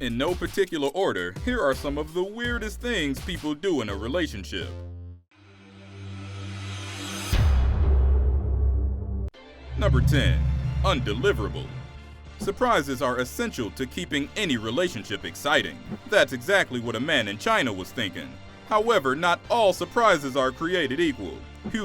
In no particular order, here are some of the weirdest things people do in a relationship. Number 10. Undeliverable. Surprises are essential to keeping any relationship exciting. That's exactly what a man in China was thinking. However, not all surprises are created equal.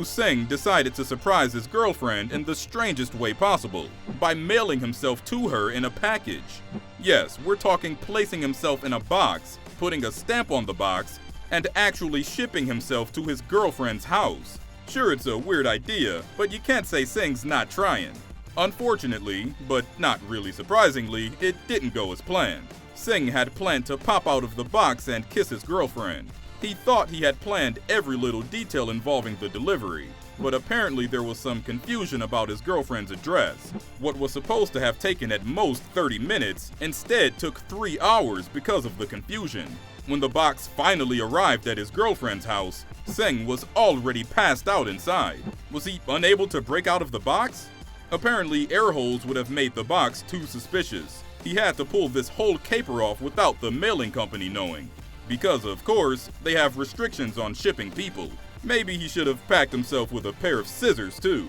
Seng decided to surprise his girlfriend in the strangest way possible, by mailing himself to her in a package. Yes, we're talking placing himself in a box, putting a stamp on the box, and actually shipping himself to his girlfriend's house. Sure, it's a weird idea, but you can't say Seng's not trying. Unfortunately, but not really surprisingly, it didn't go as planned. Seng had planned to pop out of the box and kiss his girlfriend. He thought he had planned every little detail involving the delivery, but apparently there was some confusion about his girlfriend's address. What was supposed to have taken at most 30 minutes instead took 3 hours because of the confusion. When the box finally arrived at his girlfriend's house, Seng was already passed out inside. Was he unable to break out of the box? Apparently, air holes would have made the box too suspicious. He had to pull this whole caper off without the mailing company knowing. Because, of course, they have restrictions on shipping people. Maybe he should have packed himself with a pair of scissors, too.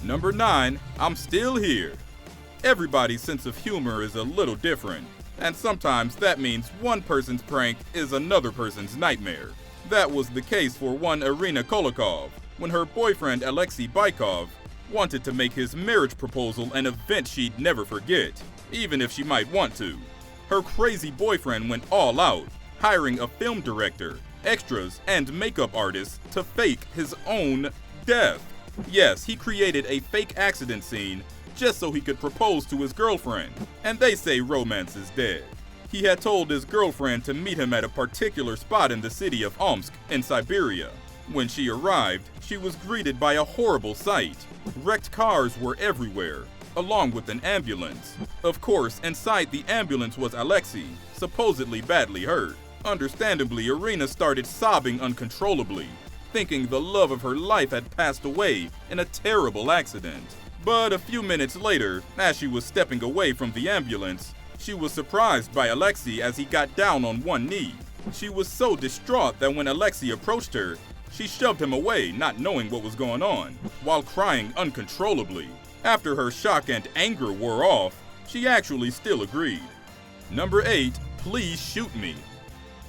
Number 9. I'm still here. Everybody's sense of humor is a little different, and sometimes that means one person's prank is another person's nightmare. That was the case for one Irina Kolokov, when her boyfriend Alexei Baikov wanted to make his marriage proposal an event she'd never forget, even if she might want to. Her crazy boyfriend went all out, hiring a film director, extras, and makeup artists to fake his own death. Yes, he created a fake accident scene just so he could propose to his girlfriend, and they say romance is dead. He had told his girlfriend to meet him at a particular spot in the city of Omsk in Siberia. When she arrived, she was greeted by a horrible sight. Wrecked cars were everywhere, along with an ambulance. Of course, inside the ambulance was Alexei, supposedly badly hurt. Understandably, Irina started sobbing uncontrollably, thinking the love of her life had passed away in a terrible accident. But a few minutes later, as she was stepping away from the ambulance, she was surprised by Alexei as he got down on one knee. She was so distraught that when Alexei approached her, she shoved him away, not knowing what was going on, while crying uncontrollably. After her shock and anger wore off, she actually still agreed. Number 8. Please shoot me.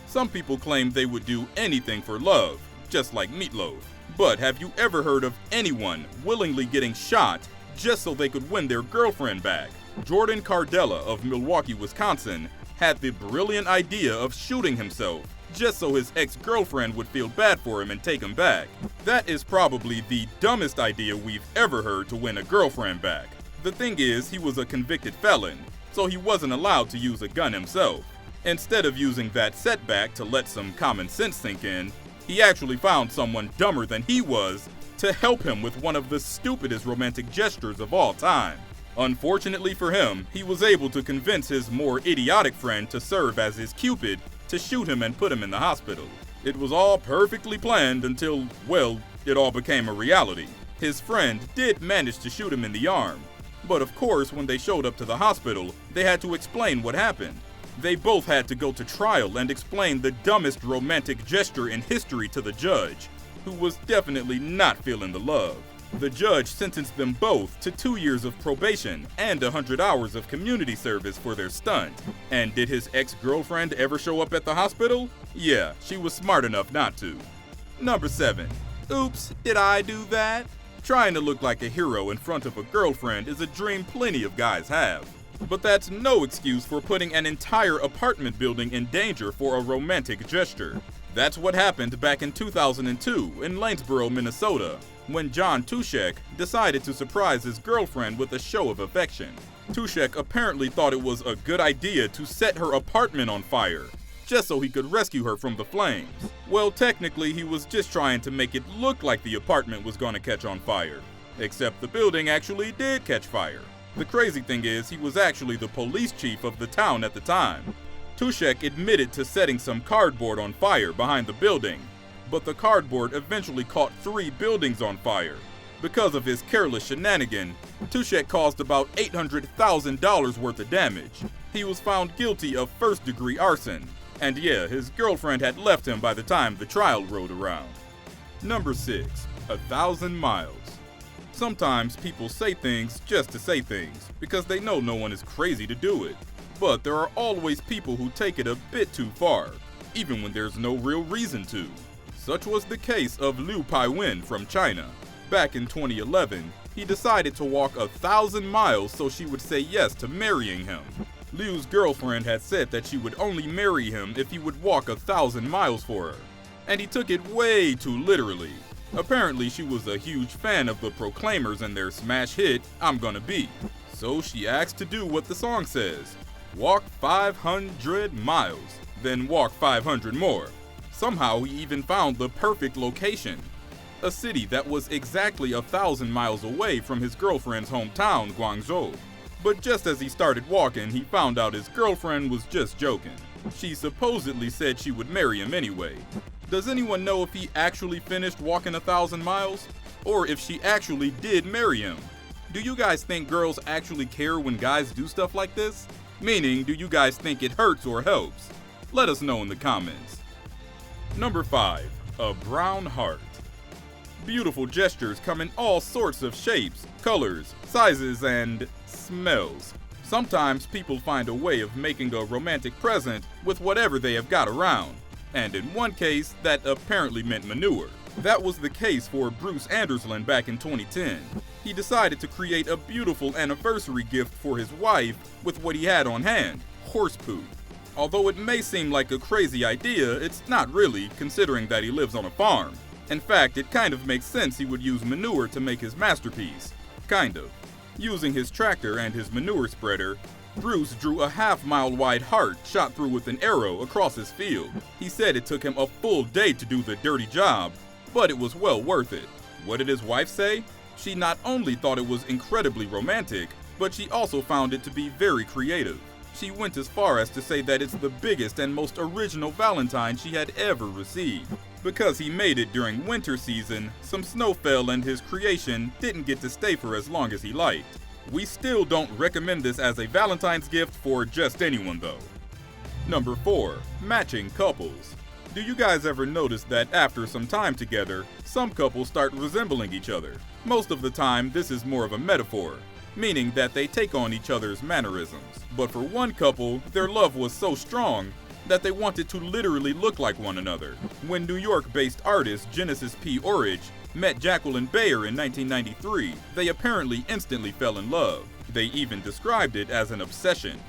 Some people claim they would do anything for love, just like Meatloaf. But have you ever heard of anyone willingly getting shot just so they could win their girlfriend back? Jordan Cardella of Milwaukee, Wisconsin, had the brilliant idea of shooting himself just so his ex-girlfriend would feel bad for him and take him back. That is probably the dumbest idea we've ever heard to win a girlfriend back. The thing is, he was a convicted felon, so he wasn't allowed to use a gun himself. Instead of using that setback to let some common sense sink in, he actually found someone dumber than he was to help him with one of the stupidest romantic gestures of all time. Unfortunately for him, he was able to convince his more idiotic friend to serve as his Cupid to shoot him and put him in the hospital. It was all perfectly planned until, well, it all became a reality. His friend did manage to shoot him in the arm, but of course when they showed up to the hospital, they had to explain what happened. They both had to go to trial and explain the dumbest romantic gesture in history to the judge, who was definitely not feeling the love. The judge sentenced them both to 2 years of probation and 100 hours of community service for their stunt. And did his ex-girlfriend ever show up at the hospital? Yeah, she was smart enough not to. Number 7. Oops, did I do that? Trying to look like a hero in front of a girlfriend is a dream plenty of guys have. But that's no excuse for putting an entire apartment building in danger for a romantic gesture. That's what happened back in 2002 in Lanesboro, Minnesota, when John Tushek decided to surprise his girlfriend with a show of affection. Tushek apparently thought it was a good idea to set her apartment on fire, just so he could rescue her from the flames. Well, technically, he was just trying to make it look like the apartment was going to catch on fire, except the building actually did catch fire. The crazy thing is, he was actually the police chief of the town at the time. Tushek admitted to setting some cardboard on fire behind the building, but the cardboard eventually caught 3 buildings on fire. Because of his careless shenanigan, Tushek caused about $800,000 worth of damage. He was found guilty of first-degree arson, and yeah, his girlfriend had left him by the time the trial rolled around. Number 6. 1,000 miles. Sometimes people say things just to say things, because they know no one is crazy to do it. But there are always people who take it a bit too far, even when there's no real reason to. Such was the case of Liu Paiwen from China. Back in 2011, he decided to walk 1,000 miles so she would say yes to marrying him. Liu's girlfriend had said that she would only marry him if he would walk 1,000 miles for her, and he took it way too literally. Apparently, she was a huge fan of the Proclaimers and their smash hit, I'm Gonna Be. So she asked to do what the song says. Walk 500 miles, then walk 500 more. Somehow he even found the perfect location. A city that was exactly 1,000 miles away from his girlfriend's hometown, Guangzhou. But just as he started walking, he found out his girlfriend was just joking. She supposedly said she would marry him anyway. Does anyone know if he actually finished walking 1,000 miles? Or if she actually did marry him? Do you guys think girls actually care when guys do stuff like this? Meaning, do you guys think it hurts or helps? Let us know in the comments. Number 5. A brown heart. Beautiful gestures come in all sorts of shapes, colors, sizes, and smells. Sometimes people find a way of making a romantic present with whatever they have got around. And in one case, that apparently meant manure. That was the case for Bruce Andersland back in 2010. He decided to create a beautiful anniversary gift for his wife with what he had on hand, horse poop. Although it may seem like a crazy idea, it's not really, considering that he lives on a farm. In fact, it kind of makes sense he would use manure to make his masterpiece. Kind of. Using his tractor and his manure spreader, Bruce drew a half-mile wide heart shot through with an arrow across his field. He said it took him a full day to do the dirty job, but it was well worth it. What did his wife say? She not only thought it was incredibly romantic, but she also found it to be very creative. She went as far as to say that it's the biggest and most original Valentine she had ever received. Because he made it during winter season, some snow fell and his creation didn't get to stay for as long as he liked. We still don't recommend this as a Valentine's gift for just anyone though. Number 4. Matching couples. Do you guys ever notice that after some time together, some couples start resembling each other? Most of the time, this is more of a metaphor, meaning that they take on each other's mannerisms. But for one couple, their love was so strong that they wanted to literally look like one another. When New York-based artist Genesis P. Orridge met Jacqueline Bayer in 1993, they apparently instantly fell in love. They even described it as an obsession.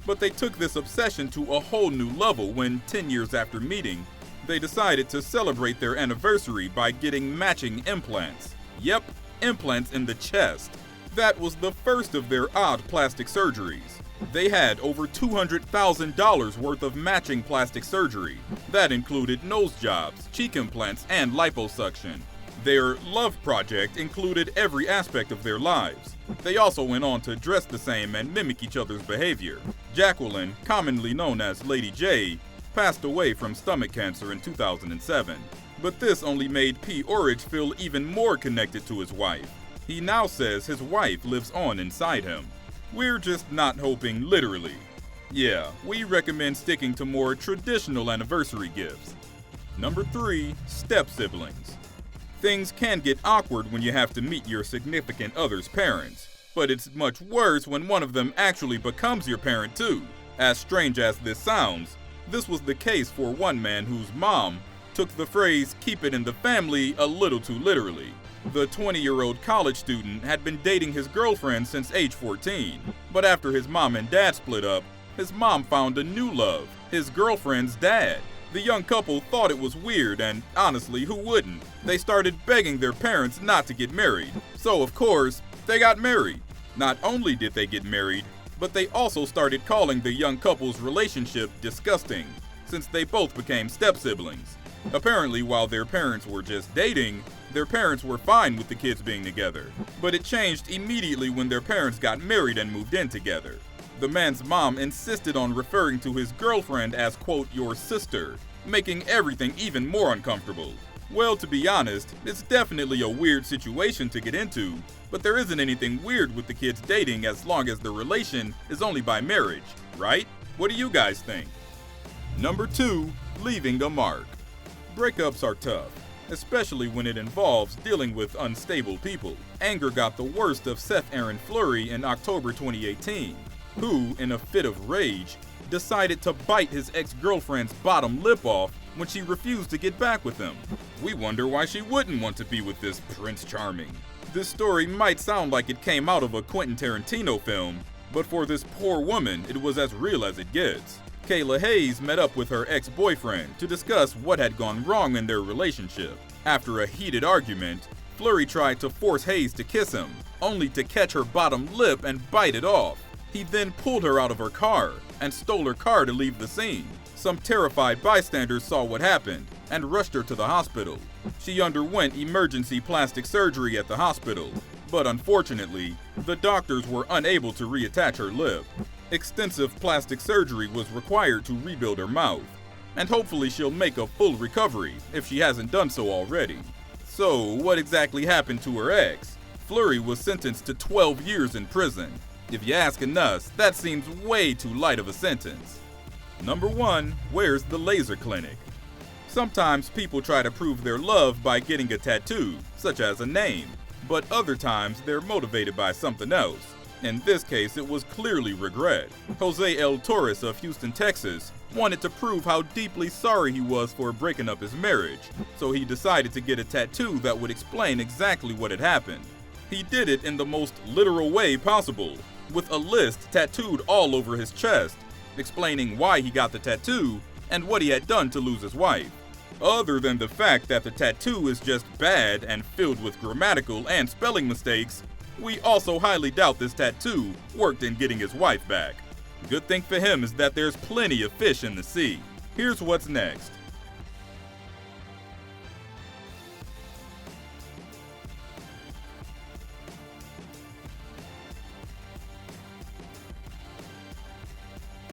But they took this obsession to a whole new level when, 10 years after meeting, they decided to celebrate their anniversary by getting matching implants. Yep, implants in the chest. That was the first of their odd plastic surgeries. They had over $200,000 worth of matching plastic surgery. That included nose jobs, cheek implants, and liposuction. Their love project included every aspect of their lives. They also went on to dress the same and mimic each other's behavior. Jacqueline, commonly known as Lady J, passed away from stomach cancer in 2007. But this only made P. Orridge feel even more connected to his wife. He now says his wife lives on inside him. We're just not hoping literally. Yeah, we recommend sticking to more traditional anniversary gifts. Number 3. Step-siblings. Things can get awkward when you have to meet your significant other's parents, but it's much worse when one of them actually becomes your parent too. As strange as this sounds, this was the case for one man whose mom took the phrase "keep it in the family" a little too literally. The 20-year-old college student had been dating his girlfriend since age 14, but after his mom and dad split up, his mom found a new love, his girlfriend's dad. The young couple thought it was weird, and honestly, who wouldn't? They started begging their parents not to get married. So of course, they got married. Not only did they get married, but they also started calling the young couple's relationship disgusting, since they both became step-siblings. Apparently, while their parents were just dating, their parents were fine with the kids being together. But it changed immediately when their parents got married and moved in together. The man's mom insisted on referring to his girlfriend as, quote, your sister, making everything even more uncomfortable. Well, to be honest, it's definitely a weird situation to get into, but there isn't anything weird with the kids dating as long as the relation is only by marriage, right? What do you guys think? Number 2. Leaving a mark. Breakups are tough, especially when it involves dealing with unstable people. Anger got the worst of Seth Aaron Fleury in October 2018, who, in a fit of rage, decided to bite his ex-girlfriend's bottom lip off when she refused to get back with him. We wonder why she wouldn't want to be with this Prince Charming. This story might sound like it came out of a Quentin Tarantino film, but for this poor woman, it was as real as it gets. Kayla Hayes met up with her ex-boyfriend to discuss what had gone wrong in their relationship. After a heated argument, Fleury tried to force Hayes to kiss him, only to catch her bottom lip and bite it off. He then pulled her out of her car and stole her car to leave the scene. Some terrified bystanders saw what happened and rushed her to the hospital. She underwent emergency plastic surgery at the hospital, but unfortunately, the doctors were unable to reattach her lip. Extensive plastic surgery was required to rebuild her mouth, and hopefully she'll make a full recovery if she hasn't done so already. So, what exactly happened to her ex? Fleury was sentenced to 12 years in prison. If you're asking us, that seems way too light of a sentence. Number 1. Where's the laser clinic? Sometimes people try to prove their love by getting a tattoo, such as a name, but other times they're motivated by something else. In this case, it was clearly regret. Jose L. Torres of Houston, Texas, wanted to prove how deeply sorry he was for breaking up his marriage, so he decided to get a tattoo that would explain exactly what had happened. He did it in the most literal way possible, with a list tattooed all over his chest, explaining why he got the tattoo and what he had done to lose his wife. Other than the fact that the tattoo is just bad and filled with grammatical and spelling mistakes, we also highly doubt this tattoo worked in getting his wife back. Good thing for him is that there's plenty of fish in the sea. Here's what's next.